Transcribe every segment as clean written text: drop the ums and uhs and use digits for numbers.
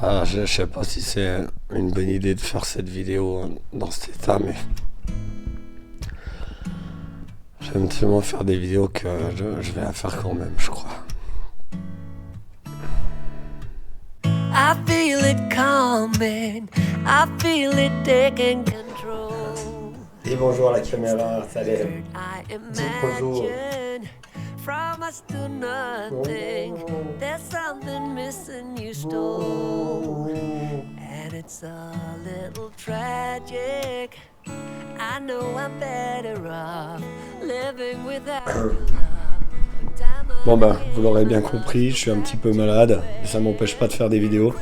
Je sais pas si c'est une bonne idée de faire cette vidéo dans cet état, mais j'aime tellement faire des vidéos que je vais la faire quand même, je crois. I feel it coming, I feel it taking control. Et bonjour à la caméra, salut. Bonjour. From us to nothing, there's something missing you stole, and it's a little tragic. I know I'm better off living without love. Bon vous l'aurez bien compris, je suis un petit peu malade, mais ça m'empêche pas de faire des vidéos.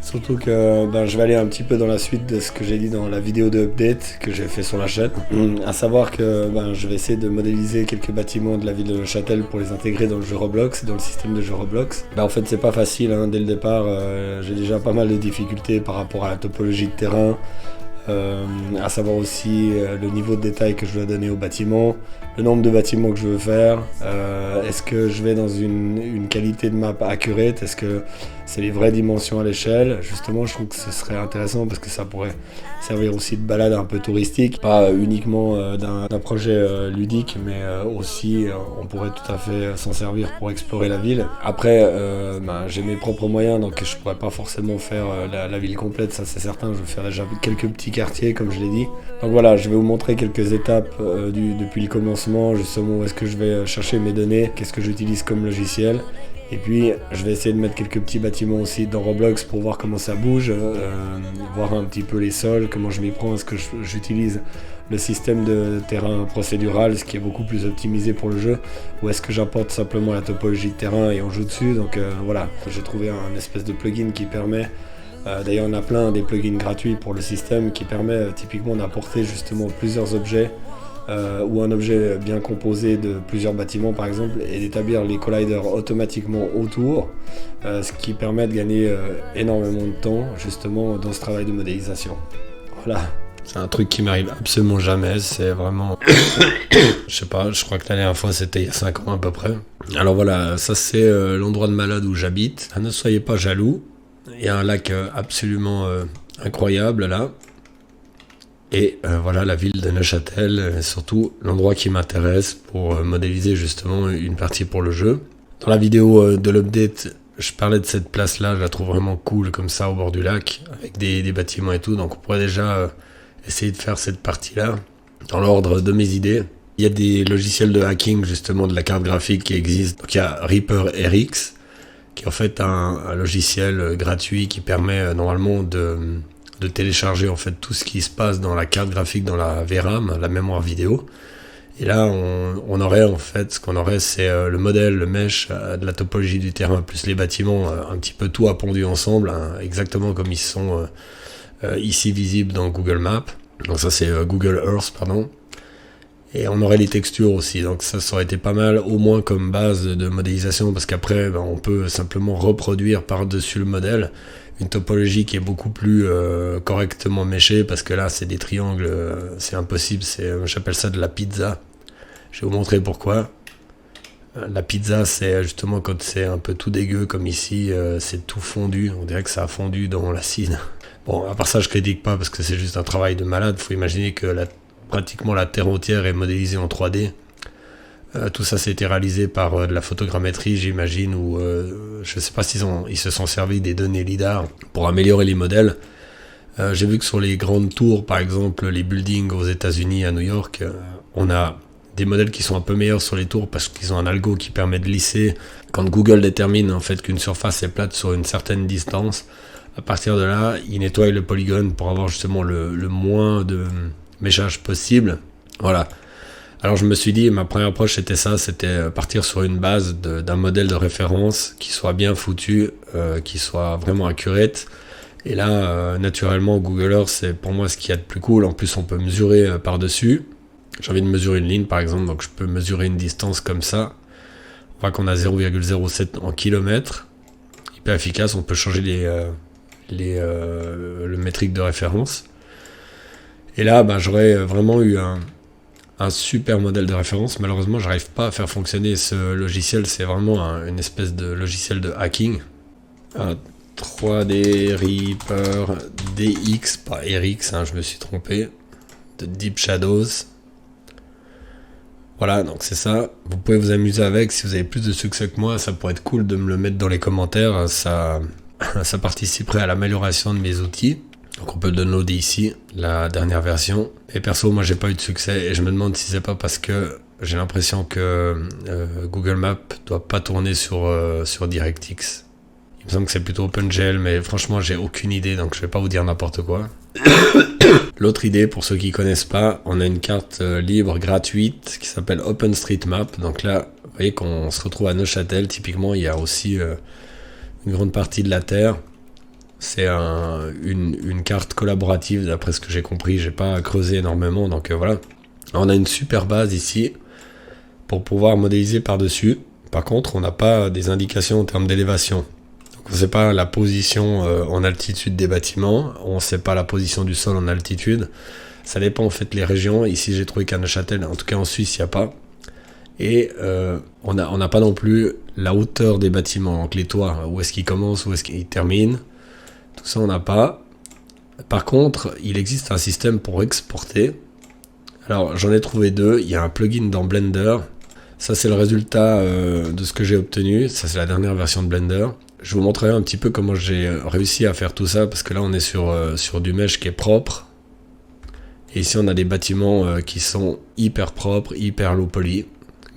Surtout que je vais aller un petit peu dans la suite de ce que j'ai dit dans la vidéo de update que j'ai fait sur la chaîne. À savoir que je vais essayer de modéliser quelques bâtiments de la ville de Neuchâtel pour les intégrer dans le jeu Roblox, dans le système de jeu Roblox. En fait c'est pas facile, dès le départ j'ai déjà pas mal de difficultés par rapport à la topologie de terrain. À savoir aussi le niveau de détail que je dois donner au bâtiment, le nombre de bâtiments que je veux faire, est-ce que je vais dans une qualité de map accurate, est-ce que c'est les vraies dimensions à l'échelle. Justement je trouve que ce serait intéressant parce que ça pourrait servir aussi de balade un peu touristique, pas uniquement d'un projet ludique, mais aussi on pourrait tout à fait s'en servir pour explorer la ville. Après j'ai mes propres moyens, donc je pourrais pas forcément faire la ville complète, ça c'est certain. Je vais faire déjà quelques petits quartiers comme je l'ai dit. Donc voilà, je vais vous montrer quelques étapes depuis le commencement, justement où est-ce que je vais chercher mes données, qu'est-ce que j'utilise comme logiciel. Et puis je vais essayer de mettre quelques petits bâtiments aussi dans Roblox pour voir comment ça bouge, voir un petit peu les sols, comment je m'y prends, est-ce que j'utilise le système de terrain procédural, ce qui est beaucoup plus optimisé pour le jeu, ou est-ce que j'apporte simplement la topologie de terrain et on joue dessus. Donc voilà, j'ai trouvé un espèce de plugin qui permet, d'ailleurs il y en a plein, des plugins gratuits pour le système, qui permet typiquement d'apporter justement plusieurs objets, ou un objet bien composé de plusieurs bâtiments par exemple, et d'établir les colliders automatiquement autour, ce qui permet de gagner énormément de temps justement dans ce travail de modélisation. Voilà, c'est un truc qui m'arrive absolument jamais, c'est vraiment je sais pas, je crois que la dernière fois c'était il y a 5 ans à peu près. Alors voilà, ça c'est l'endroit de malade où j'habite. Ne soyez pas jaloux, il y a un lac absolument incroyable là. Et voilà la ville de Neuchâtel, surtout l'endroit qui m'intéresse pour modéliser justement une partie pour le jeu. Dans la vidéo de l'update, je parlais de cette place là, je la trouve vraiment cool comme ça au bord du lac, avec des bâtiments et tout, donc on pourrait déjà essayer de faire cette partie là, dans l'ordre de mes idées. Il y a des logiciels de hacking justement de la carte graphique qui existent, donc il y a Reaper RX, qui est en fait un logiciel gratuit qui permet normalement de télécharger en fait tout ce qui se passe dans la carte graphique, dans la VRAM, la mémoire vidéo. Et là, on aurait en fait, ce qu'on aurait, c'est le modèle, le mesh de la topologie du terrain, plus les bâtiments, un petit peu tout appondu ensemble, exactement comme ils sont ici visibles dans Google Maps. Donc ça, c'est Google Earth, pardon. Et on aurait les textures aussi, donc ça aurait été pas mal, au moins comme base de modélisation, parce qu'après, on peut simplement reproduire par-dessus le modèle une topologie qui est beaucoup plus correctement méchée, parce que là, c'est des triangles, c'est impossible, j'appelle ça de la pizza. Je vais vous montrer pourquoi. La pizza, c'est justement quand c'est un peu tout dégueu, comme ici, c'est tout fondu, on dirait que ça a fondu dans l'acide. Bon, à part ça, je critique pas, parce que c'est juste un travail de malade. Faut imaginer que pratiquement la terre entière est modélisée en 3D. Tout ça c'était réalisé par de la photogrammétrie, j'imagine, ou je sais pas s'ils se sont servis des données LIDAR pour améliorer les modèles. J'ai vu que sur les grandes tours, par exemple les buildings aux États-Unis, à New York, on a des modèles qui sont un peu meilleurs sur les tours parce qu'ils ont un algo qui permet de lisser. Quand Google détermine en fait qu'une surface est plate sur une certaine distance, à partir de là, il nettoie le polygone pour avoir justement le moins de méchage possible. Voilà. Alors je me suis dit, ma première approche c'était ça, c'était partir sur une base d'un modèle de référence qui soit bien foutu, qui soit vraiment accurate. Et là, naturellement, Google Earth, c'est pour moi ce qu'il y a de plus cool. En plus, on peut mesurer par-dessus. J'ai envie de mesurer une ligne par exemple, donc je peux mesurer une distance comme ça. On voit qu'on a 0,07 en kilomètres. Hyper efficace, on peut changer le métrique de référence. Et là, j'aurais vraiment eu un super modèle de référence. Malheureusement, j'arrive pas à faire fonctionner ce logiciel. C'est vraiment une espèce de logiciel de hacking. 3D Reaper DX, pas RX, hein, je me suis trompé, de Deep Shadows. Voilà, donc c'est ça. Vous pouvez vous amuser avec. Si vous avez plus de succès que moi, ça pourrait être cool de me le mettre dans les commentaires. Ça participerait à l'amélioration de mes outils. Donc on peut le downloader ici, la dernière version. Et perso, moi j'ai pas eu de succès et je me demande si c'est pas parce que j'ai l'impression que Google Maps doit pas tourner sur DirectX. Il me semble que c'est plutôt OpenGL, mais franchement j'ai aucune idée, donc je vais pas vous dire n'importe quoi. L'autre idée, pour ceux qui connaissent pas, on a une carte libre gratuite qui s'appelle OpenStreetMap. Donc là, vous voyez qu'on se retrouve à Neuchâtel. Typiquement, il y a aussi une grande partie de la Terre. C'est une carte collaborative, d'après ce que j'ai compris. J'ai pas creusé énormément, donc voilà. On a une super base ici pour pouvoir modéliser par-dessus. Par contre, on n'a pas des indications en termes d'élévation. On ne sait pas la position en altitude des bâtiments, on ne sait pas la position du sol en altitude. Ça dépend en fait les régions. Ici j'ai trouvé qu'à Neuchâtel, en tout cas en Suisse, il n'y a pas. Et on n'a pas non plus la hauteur des bâtiments, donc les toits, où est-ce qu'ils commencent, où est-ce qu'ils terminent. Tout ça on n'a pas. Par contre, il existe un système pour exporter. Alors j'en ai trouvé deux. Il y a un plugin dans Blender. Ça c'est le résultat de ce que j'ai obtenu. Ça c'est la dernière version de Blender. Je vous montrerai un petit peu comment j'ai réussi à faire tout ça, parce que là on est sur du mesh qui est propre. Et ici on a des bâtiments qui sont hyper propres, hyper low poly.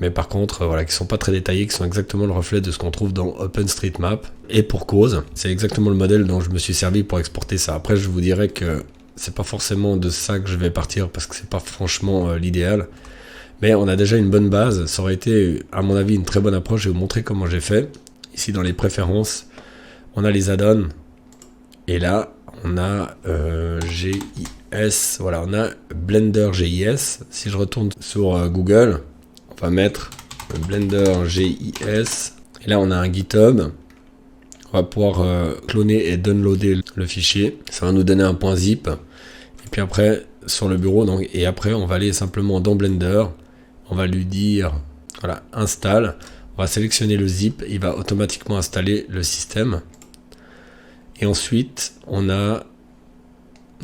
Mais par contre, voilà, qui sont pas très détaillés, qui sont exactement le reflet de ce qu'on trouve dans OpenStreetMap. Et pour cause, c'est exactement le modèle dont je me suis servi pour exporter ça. Après je vous dirai que c'est pas forcément de ça que je vais partir, parce que c'est pas franchement l'idéal. Mais on a déjà une bonne base, ça aurait été à mon avis une très bonne approche. Je vais vous montrer comment j'ai fait. Ici dans les préférences, on a les add-ons. Et là, on a GIS. Voilà, on a Blender GIS. Si je retourne sur Google, on va mettre Blender GIS. Et là, on a un GitHub. On va pouvoir cloner et downloader le fichier. Ça va nous donner un point zip. Et puis après, sur le bureau, donc, et après, on va aller simplement dans Blender. On va lui dire, voilà, installe. On va sélectionner le zip, il va automatiquement installer le système. Et ensuite, on a,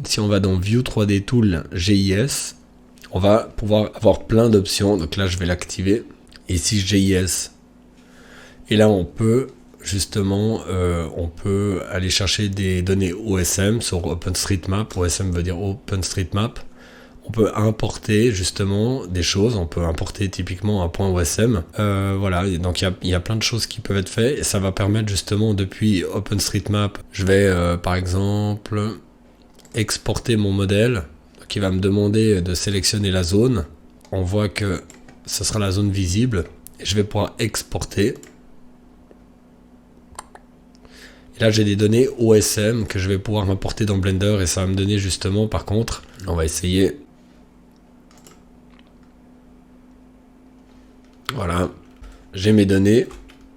si on va dans View 3D Tool GIS, on va pouvoir avoir plein d'options. Donc là, je vais l'activer. Et ici, GIS. Et là, on peut justement, on peut aller chercher des données OSM sur OpenStreetMap. OSM veut dire OpenStreetMap. On peut importer justement des choses, on peut importer typiquement un point OSM. Voilà, donc il y a plein de choses qui peuvent être faites et ça va permettre justement depuis OpenStreetMap, je vais par exemple exporter mon modèle qui va me demander de sélectionner la zone. On voit que ce sera la zone visible et je vais pouvoir exporter. Et là j'ai des données OSM que je vais pouvoir importer dans Blender et ça va me donner justement, par contre, on va essayer. Voilà, j'ai mes données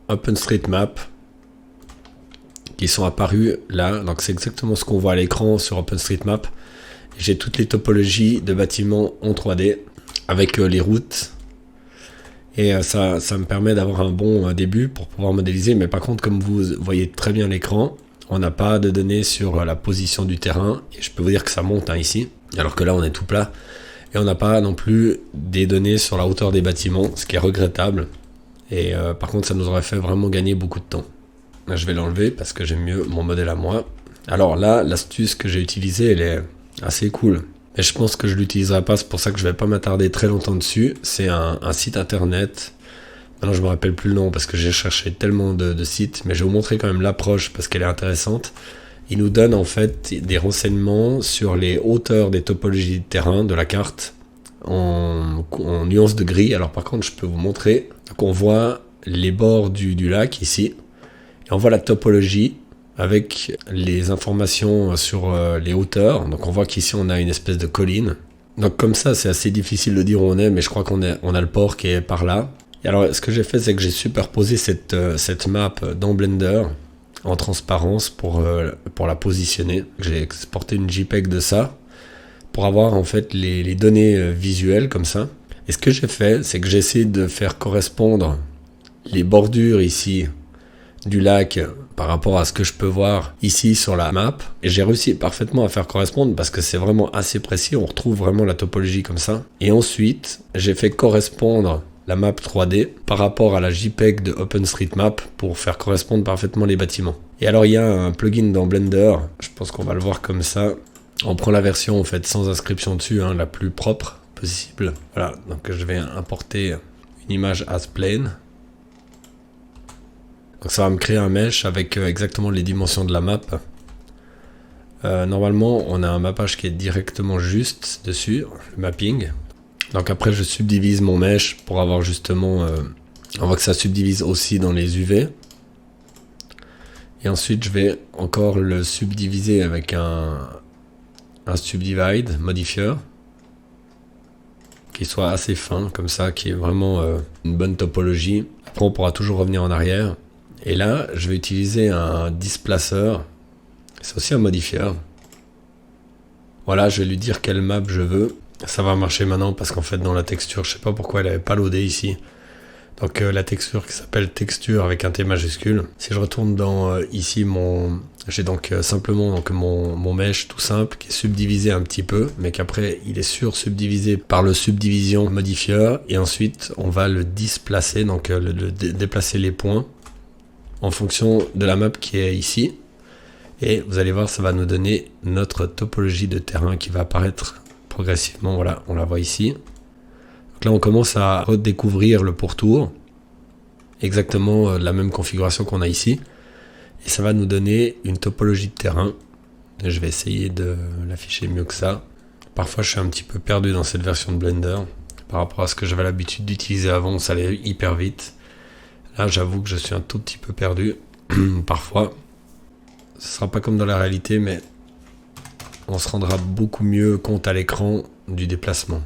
OpenStreetMap qui sont apparues là. Donc c'est exactement ce qu'on voit à l'écran sur OpenStreetMap. J'ai toutes les topologies de bâtiments en 3D avec les routes. Et ça me permet d'avoir un bon début pour pouvoir modéliser. Mais par contre, comme vous voyez très bien l'écran, on n'a pas de données sur la position du terrain. Et je peux vous dire que ça monte ici, alors que là on est tout plat. Et on n'a pas non plus des données sur la hauteur des bâtiments, ce qui est regrettable. Et par contre, ça nous aurait fait vraiment gagner beaucoup de temps. Là, je vais l'enlever parce que j'aime mieux mon modèle à moi. Alors là, l'astuce que j'ai utilisée, elle est assez cool. Mais je pense que je ne l'utiliserai pas, c'est pour ça que je ne vais pas m'attarder très longtemps dessus. C'est un site internet. Maintenant, je ne me rappelle plus le nom parce que j'ai cherché tellement de sites. Mais je vais vous montrer quand même l'approche parce qu'elle est intéressante. Il nous donne en fait des renseignements sur les hauteurs des topologies de terrain de la carte en nuances de gris. Alors par contre, je peux vous montrer qu'on voit les bords du lac ici. Et on voit la topologie avec les informations sur les hauteurs. Donc on voit qu'ici on a une espèce de colline. Donc comme ça, c'est assez difficile de dire où on est, mais je crois qu'on a le port qui est par là. Et alors ce que j'ai fait, c'est que j'ai superposé cette map dans Blender en transparence pour la positionner. J'ai exporté une JPEG de ça pour avoir en fait les données visuelles comme ça. Et ce que j'ai fait, c'est que j'ai essayé de faire correspondre les bordures ici du lac par rapport à ce que je peux voir ici sur la map. Et j'ai réussi parfaitement à faire correspondre parce que c'est vraiment assez précis, on retrouve vraiment la topologie comme ça. Et ensuite, j'ai fait correspondre la map 3D par rapport à la JPEG de OpenStreetMap pour faire correspondre parfaitement les bâtiments. Et alors il y a un plugin dans Blender, je pense qu'on va le voir comme ça. On prend la version en fait sans inscription dessus, la plus propre possible. Voilà, donc je vais importer une image as plane. Donc ça va me créer un mesh avec exactement les dimensions de la map. Normalement, on a un mappage qui est directement juste dessus, le mapping. Donc après, je subdivise mon mesh pour avoir justement... on voit que ça subdivise aussi dans les UV. Et ensuite, je vais encore le subdiviser avec un subdivide modifier qui soit assez fin, comme ça, qui est vraiment une bonne topologie. Après, on pourra toujours revenir en arrière. Et là, je vais utiliser un displacer. C'est aussi un modifier. Voilà, je vais lui dire quelle map je veux. Ça va marcher maintenant parce qu'en fait, dans la texture, je sais pas pourquoi elle n'avait pas loadé ici. Donc la texture qui s'appelle texture avec un T majuscule. Si je retourne dans ici, j'ai donc simplement mon mesh tout simple qui est subdivisé un petit peu, mais qu'après il est subdivisé par le subdivision modifier. Et ensuite, on va le displacer, donc déplacer les points en fonction de la map qui est ici. Et vous allez voir, ça va nous donner notre topologie de terrain qui va apparaître progressivement. Voilà, on la voit ici. Donc là, on commence à redécouvrir le pourtour. Exactement la même configuration qu'on a ici. Et ça va nous donner une topologie de terrain. Et je vais essayer de l'afficher mieux que ça. Parfois, je suis un petit peu perdu dans cette version de Blender. Par rapport à ce que j'avais l'habitude d'utiliser avant, ça allait hyper vite. Là, j'avoue que je suis un tout petit peu perdu. Parfois. Ce ne sera pas comme dans la réalité, mais on se rendra beaucoup mieux compte à l'écran du déplacement.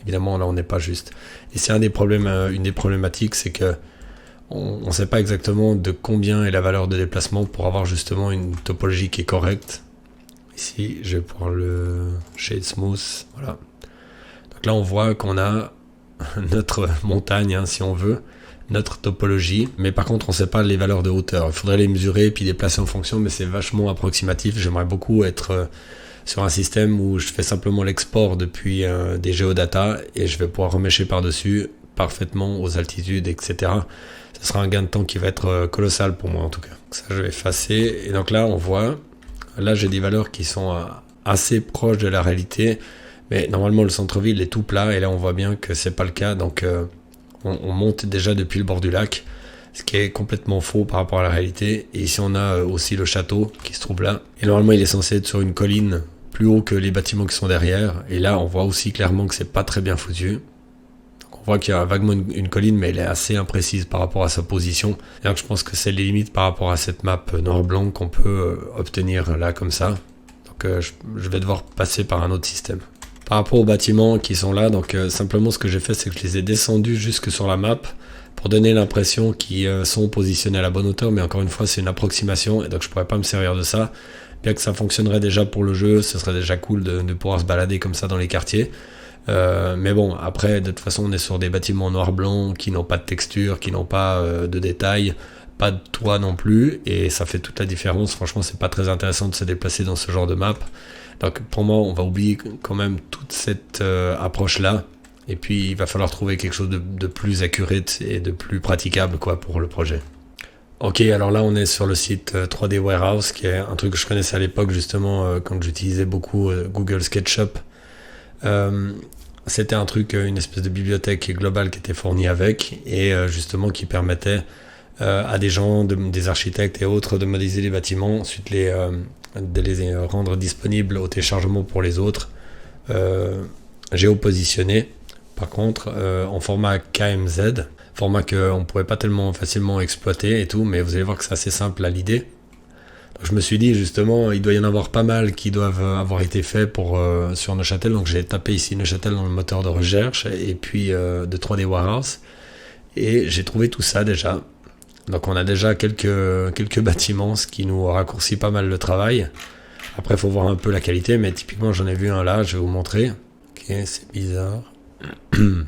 Évidemment, là, on n'est pas juste. Et c'est une des problématiques, c'est que on ne sait pas exactement de combien est la valeur de déplacement pour avoir justement une topologie qui est correcte. Ici, je vais pouvoir le shade smooth. Voilà. Donc là, on voit qu'on a notre montagne, si on veut, notre topologie, mais par contre on ne sait pas les valeurs de hauteur. Il faudrait les mesurer et puis déplacer en fonction, mais c'est vachement approximatif. J'aimerais beaucoup être sur un système où je fais simplement l'export depuis des géodata et je vais pouvoir remêcher par-dessus parfaitement aux altitudes, etc. Ce sera un gain de temps qui va être colossal pour moi en tout cas. Donc ça, je vais effacer, et donc là on voit, là j'ai des valeurs qui sont assez proches de la réalité, mais normalement le centre-ville est tout plat et là on voit bien que c'est pas le cas. Donc on monte déjà depuis le bord du lac, ce qui est complètement faux par rapport à la réalité. Et ici on a aussi le château qui se trouve là. Et normalement il est censé être sur une colline plus haut que les bâtiments qui sont derrière. Et là on voit aussi clairement que c'est pas très bien foutu. Donc on voit qu'il y a vaguement une colline, mais elle est assez imprécise par rapport à sa position. Et donc je pense que c'est les limites par rapport à cette map noir-blanc qu'on peut obtenir là comme ça. Donc je vais devoir passer par un autre système. Par rapport aux bâtiments qui sont là, donc simplement ce que j'ai fait, c'est que je les ai descendus jusque sur la map pour donner l'impression qu'ils sont positionnés à la bonne hauteur, mais encore une fois c'est une approximation et donc je pourrais pas me servir de ça. Bien que ça fonctionnerait déjà pour le jeu, ce serait déjà cool de pouvoir se balader comme ça dans les quartiers. Mais bon, après de toute façon on est sur des bâtiments noir-blanc qui n'ont pas de texture, qui n'ont pas de détails, pas de toit non plus, et ça fait toute la différence. Franchement c'est pas très intéressant de se déplacer dans ce genre de map. Donc pour moi, on va oublier quand même toute cette approche-là. Et puis il va falloir trouver quelque chose de plus accurate et de plus praticable pour le projet. Ok, alors là on est sur le site 3D Warehouse, qui est un truc que je connaissais à l'époque justement quand j'utilisais beaucoup Google SketchUp. C'était un truc, une espèce de bibliothèque globale qui était fournie avec, et justement qui permettait à des gens, des architectes et autres, de modéliser les bâtiments, ensuite de les rendre disponibles au téléchargement pour les autres, géopositionnés par contre en format KMZ, format qu'on ne pourrait pas tellement facilement exploiter et tout, mais vous allez voir que c'est assez simple à l'idée. Donc je me suis dit justement, il doit y en avoir pas mal qui doivent avoir été faits sur Neuchâtel, donc j'ai tapé ici Neuchâtel dans le moteur de recherche et puis de 3D Warehouse, et j'ai trouvé tout ça déjà. Donc on a déjà quelques bâtiments, ce qui nous raccourcit pas mal le travail. Après il faut voir un peu la qualité, mais typiquement j'en ai vu un là, je vais vous montrer. Ok, c'est bizarre. Il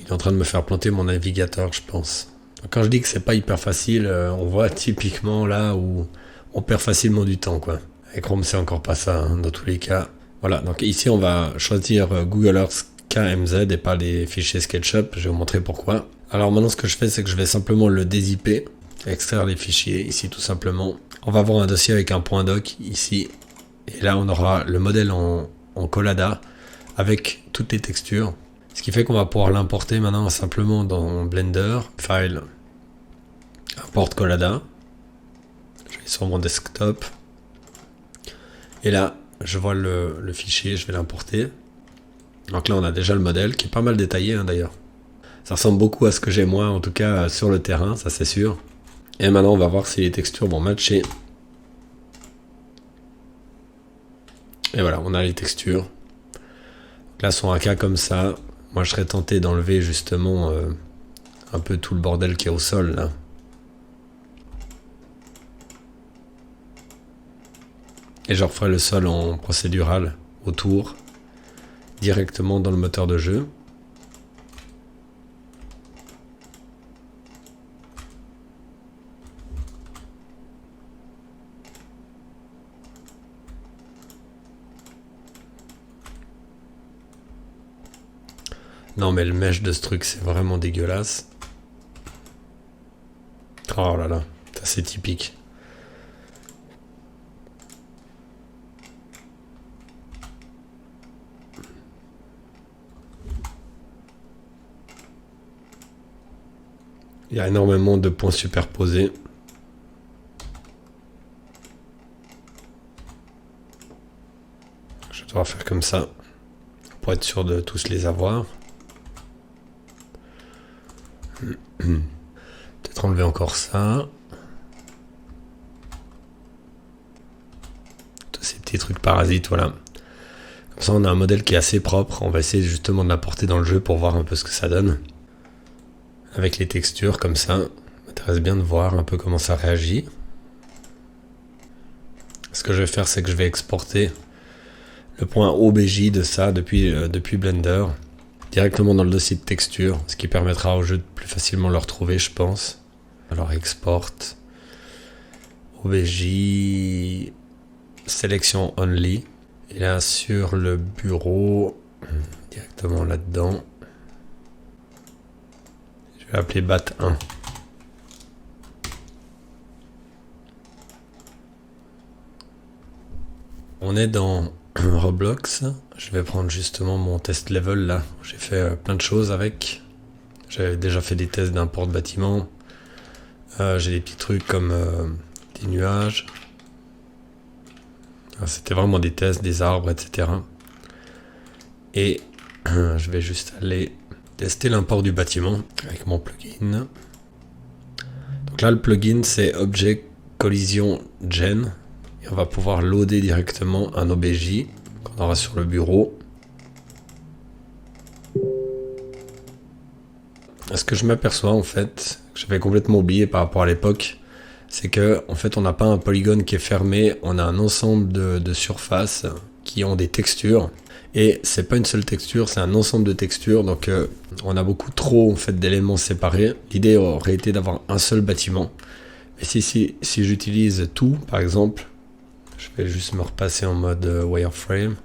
est en train de me faire planter mon navigateur, je pense. Quand je dis que c'est pas hyper facile, on voit typiquement là où on perd facilement du temps, quoi. Avec Chrome, c'est encore pas ça, hein, dans tous les cas. Voilà, donc ici on va choisir Google Earth KMZ et pas les fichiers SketchUp, je vais vous montrer pourquoi. Alors maintenant ce que je fais, c'est que je vais simplement le dézipper, extraire les fichiers ici tout simplement. On va avoir un dossier avec un point doc ici, et là on aura le modèle en Collada avec toutes les textures. Ce qui fait qu'on va pouvoir l'importer maintenant simplement dans Blender, File, Import Collada. Je vais sur mon desktop. Et là, je vois le fichier, je vais l'importer. Donc là, on a déjà le modèle qui est pas mal détaillé hein, d'ailleurs. Ça ressemble beaucoup à ce que j'ai moi, en tout cas sur le terrain, ça c'est sûr. Et maintenant, on va voir si les textures vont matcher. Et voilà, on a les textures. Donc là, sur un cas comme ça, moi je serais tenté d'enlever justement un peu tout le bordel qui est au sol là. Et je referai le sol en procédural autour, directement dans le moteur de jeu. Non mais le mesh de ce truc c'est vraiment dégueulasse. Oh là là, ça c'est typique. Il y a énormément de points superposés. Je dois faire comme ça pour être sûr de tous les avoir. Peut-être enlever encore ça. Tous ces petits trucs parasites, voilà. Comme ça on a un modèle qui est assez propre. On va essayer justement de l'apporter dans le jeu pour voir un peu ce que ça donne. Avec les textures comme ça, m'intéresse bien de voir un peu comment ça réagit. Ce que je vais faire, c'est que je vais exporter le point OBJ de ça depuis Blender directement dans le dossier de texture, ce qui permettra au jeu de plus facilement le retrouver, je pense. Alors export OBJ sélection only, et là sur le bureau directement là-dedans. Je vais appeler BAT1. On est dans Roblox. Je vais prendre justement mon test level là. J'ai fait plein de choses avec. J'avais déjà fait des tests d'import de bâtiments. J'ai des petits trucs comme des nuages. C'était vraiment des tests, des arbres, etc. Et je vais juste aller tester l'import du bâtiment avec mon plugin. Donc là, le plugin, c'est Object Collision Gen. Et on va pouvoir loader directement un OBJ qu'on aura sur le bureau. Ce que je m'aperçois, en fait, que j'avais complètement oublié par rapport à l'époque, c'est que en fait, on n'a pas un polygone qui est fermé, on a un ensemble de surfaces qui ont des textures. Et c'est pas une seule texture, c'est un ensemble de textures, donc on a beaucoup trop en fait d'éléments séparés. L'idée aurait été d'avoir un seul bâtiment. Mais si j'utilise tout, par exemple, je vais juste me repasser en mode wireframe.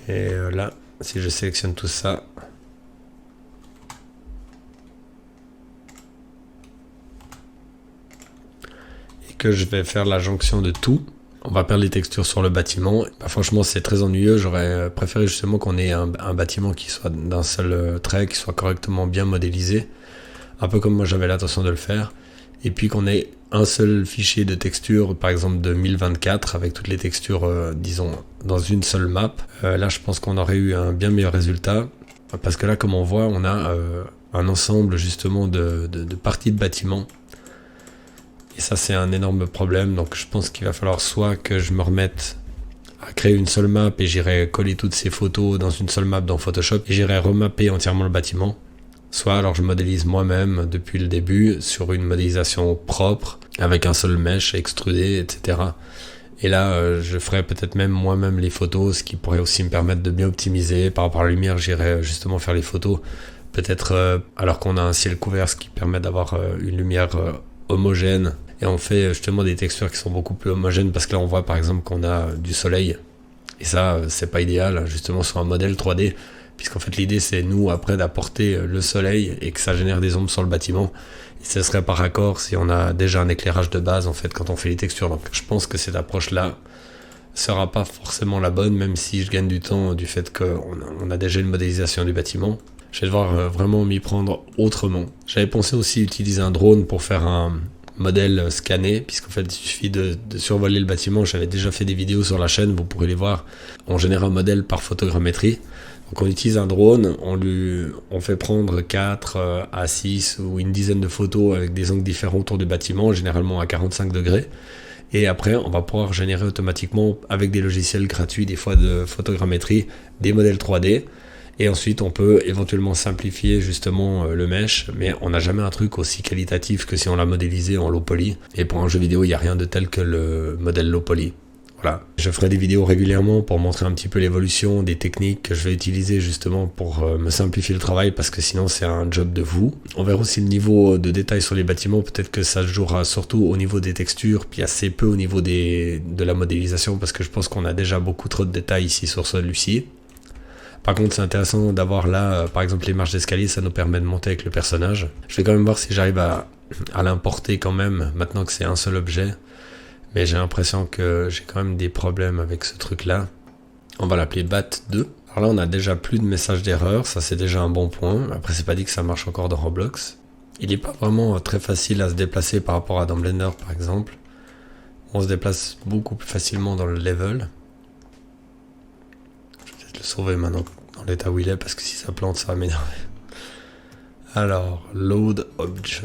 Et là, si je sélectionne tout ça, et que je vais faire la jonction de tout, on va perdre les textures sur le bâtiment. Bah, franchement, c'est très ennuyeux. J'aurais préféré justement qu'on ait un bâtiment qui soit d'un seul trait, qui soit correctement bien modélisé. Un peu comme moi j'avais l'intention de le faire. Et puis qu'on ait un seul fichier de texture, par exemple de 1024, avec toutes les textures, disons, dans une seule map. Là, je pense qu'on aurait eu un bien meilleur résultat. Parce que là, comme on voit, on a un ensemble justement de parties de bâtiments. Et ça, c'est un énorme problème. Donc, je pense qu'il va falloir soit que je me remette à créer une seule map et j'irai coller toutes ces photos dans une seule map dans Photoshop et j'irai remapper entièrement le bâtiment. Soit alors je modélise moi-même depuis le début sur une modélisation propre avec un seul mesh extrudé, etc. Et là, je ferai peut-être même moi-même les photos, ce qui pourrait aussi me permettre de bien optimiser. Par rapport à la lumière, j'irai justement faire les photos peut-être alors qu'on a un ciel couvert, ce qui permet d'avoir une lumière homogène. Et on fait justement des textures qui sont beaucoup plus homogènes parce que là on voit par exemple qu'on a du soleil. Et ça, c'est pas idéal justement sur un modèle 3D. Puisqu'en fait l'idée c'est nous après d'apporter le soleil et que ça génère des ombres sur le bâtiment. Et ce serait par accord si on a déjà un éclairage de base en fait quand on fait les textures. Donc je pense que cette approche-là sera pas forcément la bonne, même si je gagne du temps du fait qu'on a déjà une modélisation du bâtiment. Je vais devoir vraiment m'y prendre autrement. J'avais pensé aussi utiliser un drone pour faire un modèle scanné, puisqu'en fait il suffit de survoler le bâtiment. J'avais déjà fait des vidéos sur la chaîne, vous pourrez les voir. On génère un modèle par photogrammétrie. Donc on utilise un drone, on fait prendre 4 à 6 ou une dizaine de photos avec des angles différents autour du bâtiment, généralement à 45 degrés. Et après, on va pouvoir générer automatiquement, avec des logiciels gratuits, des fois de photogrammétrie, des modèles 3D. Et ensuite, on peut éventuellement simplifier justement le mesh, mais on n'a jamais un truc aussi qualitatif que si on l'a modélisé en low poly. Et pour un jeu vidéo, il n'y a rien de tel que le modèle low poly. Voilà. Je ferai des vidéos régulièrement pour montrer un petit peu l'évolution des techniques que je vais utiliser justement pour me simplifier le travail parce que sinon c'est un job de vous. On verra aussi le niveau de détail sur les bâtiments, peut-être que ça se jouera surtout au niveau des textures puis assez peu au niveau de la modélisation parce que je pense qu'on a déjà beaucoup trop de détails ici sur celui-ci. Par contre c'est intéressant d'avoir là par exemple les marches d'escalier, ça nous permet de monter avec le personnage. Je vais quand même voir si j'arrive à l'importer quand même maintenant que c'est un seul objet. Mais j'ai l'impression que j'ai quand même des problèmes avec ce truc-là. On va l'appeler BAT2. Alors là, on a déjà plus de messages d'erreur. Ça, c'est déjà un bon point. Après, c'est pas dit que ça marche encore dans Roblox. Il n'est pas vraiment très facile à se déplacer par rapport à dans Blender, par exemple. On se déplace beaucoup plus facilement dans le level. Je vais peut-être le sauver maintenant dans l'état où il est, parce que si ça plante, ça va m'énerver. Alors, Load Object.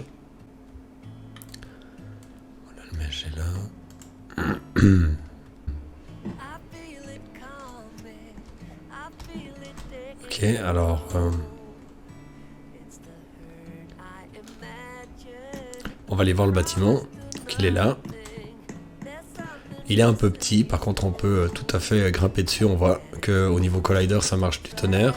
Voilà, le mesh est là. Ok, alors on va aller voir le bâtiment. Donc il est là. Il est un peu petit, par contre on peut tout à fait grimper dessus. On voit que au niveau collider ça marche du tonnerre.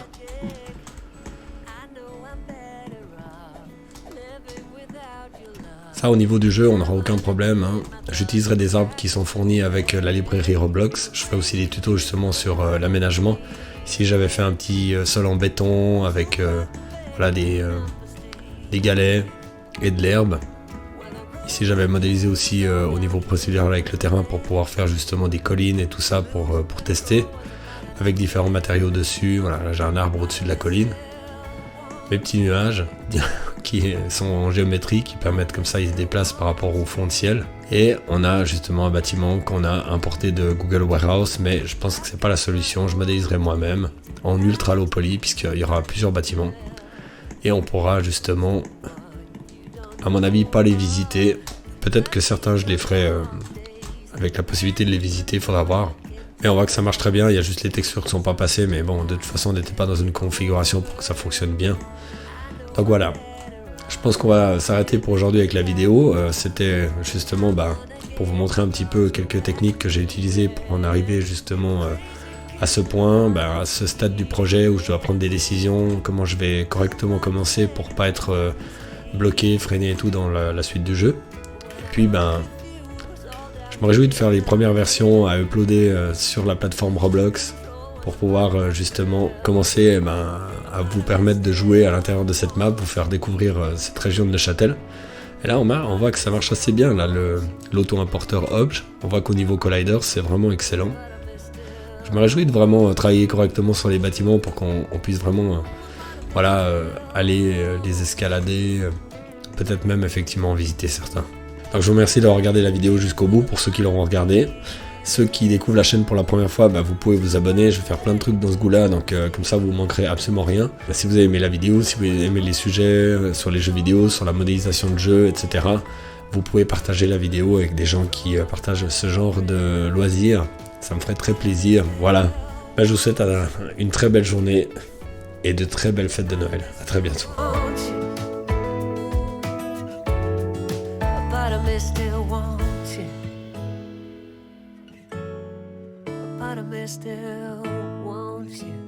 Ça, au niveau du jeu, on n'aura aucun problème. Hein. J'utiliserai des arbres qui sont fournis avec la librairie Roblox. Je ferai aussi des tutos justement sur l'aménagement. Ici, j'avais fait un petit sol en béton avec voilà, des galets et de l'herbe. Ici, j'avais modélisé aussi au niveau procédural avec le terrain pour pouvoir faire justement des collines et tout ça pour tester. Avec différents matériaux dessus. Voilà, là, j'ai un arbre au-dessus de la colline. Mes petits nuages qui sont en géométrie, qui permettent comme ça, ils se déplacent par rapport au fond de ciel. Et on a justement un bâtiment qu'on a importé de Google Warehouse, mais je pense que c'est pas la solution. Je modéliserai moi-même en ultra low poly, puisqu'il y aura plusieurs bâtiments. Et on pourra justement, à mon avis, pas les visiter. Peut-être que certains, je les ferai avec la possibilité de les visiter, il faudra voir. Mais on voit que ça marche très bien, il y a juste les textures qui ne sont pas passées, mais bon, de toute façon, on n'était pas dans une configuration pour que ça fonctionne bien. Donc voilà, je pense qu'on va s'arrêter pour aujourd'hui avec la vidéo. C'était justement pour vous montrer un petit peu quelques techniques que j'ai utilisées pour en arriver justement à ce point, à ce stade du projet où je dois prendre des décisions, comment je vais correctement commencer pour pas être bloqué, freiné et tout dans la suite du jeu. Et puis je me réjouis de faire les premières versions à uploader sur la plateforme Roblox pour pouvoir justement commencer à vous permettre de jouer à l'intérieur de cette map, vous faire découvrir cette région de Neuchâtel. Et là on voit que ça marche assez bien, là, l'auto-importeur Obj. On voit qu'au niveau collider c'est vraiment excellent. Je me réjouis de vraiment travailler correctement sur les bâtiments pour qu'on puisse vraiment aller les escalader, peut-être même effectivement visiter certains. Donc je vous remercie d'avoir regardé la vidéo jusqu'au bout pour ceux qui l'auront regardé. Ceux qui découvrent la chaîne pour la première fois, vous pouvez vous abonner, je vais faire plein de trucs dans ce goût-là, donc comme ça vous manquerez absolument rien. Si vous avez aimé la vidéo, si vous avez aimé les sujets sur les jeux vidéo, sur la modélisation de jeux, etc., vous pouvez partager la vidéo avec des gens qui partagent ce genre de loisirs. Ça me ferait très plaisir. Voilà. Je vous souhaite une très belle journée et de très belles fêtes de Noël. À très bientôt. Still want you.